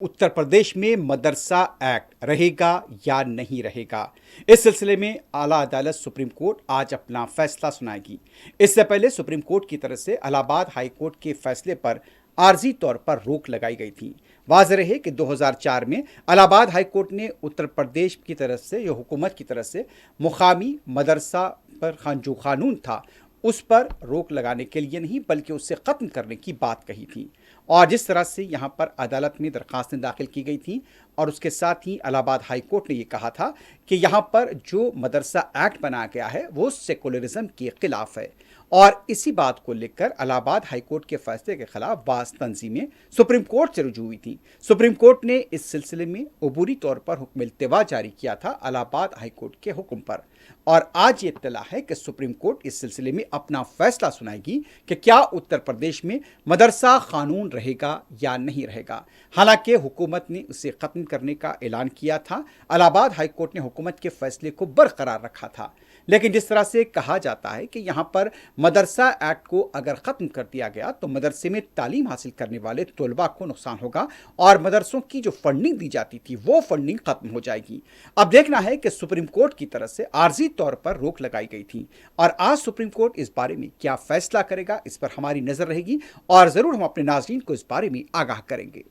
उत्तर प्रदेश में मदरसा एक्ट रहेगा या नहीं रहेगा। इस सिलसिले में आला अदालत सुप्रीम कोर्ट आज अपना फैसला सुनाएगी। इससे पहले सुप्रीम कोर्ट की तरफ से इलाहाबाद हाई कोर्ट के फैसले पर आर्जी तौर पर रोक लगाई गई थी। वाज़ेह रहे कि 2004 में इलाहाबाद हाई कोर्ट ने उत्तर प्रदेश की तरफ से या हुकूमत की तरफ से मुकामी मदरसा पर जो कानून था उस पर रोक लगाने के लिए नहीं बल्कि उससे ख़त्म करने की बात कही थी। और जिस तरह से यहाँ पर अदालत में दरख्वास्तें दाखिल की गई थी और उसके साथ ही इलाहाबाद हाई कोर्ट ने ये कहा था कि यहाँ पर जो मदरसा एक्ट बनाया गया है वो सेकुलरिज्म के खिलाफ है। और इसी बात को लेकर इलाहाबाद हाई कोर्ट के फैसले के खिलाफ बाज़ तंजीमें सुप्रीम कोर्ट से रुजू हुई थी। सुप्रीम कोर्ट ने इस सिलसिले में अबूरी तौर पर हुक्म इल्तिवा जारी किया था इलाहाबाद हाई कोर्ट के हुक्म पर। और आज ये इत्तला है कि सुप्रीम कोर्ट इस सिलसिले में अपना फैसला सुनाएगी कि क्या उत्तर प्रदेश में मदरसा कानून रहेगा या नहीं रहेगा। हालांकि हुकूमत ने उसे ख़त्म करने का ऐलान किया था। इलाहाबाद हाई कोर्ट ने हुकूमत के फैसले को बरकरार रखा था, लेकिन जिस तरह से कहा जाता है कि यहाँ पर मदरसा एक्ट को अगर ख़त्म कर दिया गया तो मदरसे में तालीम हासिल करने वाले तलबा को नुकसान होगा और मदरसों की जो फंडिंग दी जाती थी वो फंडिंग ख़त्म हो जाएगी। अब देखना है कि सुप्रीम कोर्ट की तरफ से आर्जी तौर पर रोक लगाई गई थी और आज सुप्रीम कोर्ट इस बारे में क्या फैसला करेगा इस पर हमारी नज़र रहेगी और ज़रूर हम अपने नाज़रीन को इस बारे में आगाह करेंगे।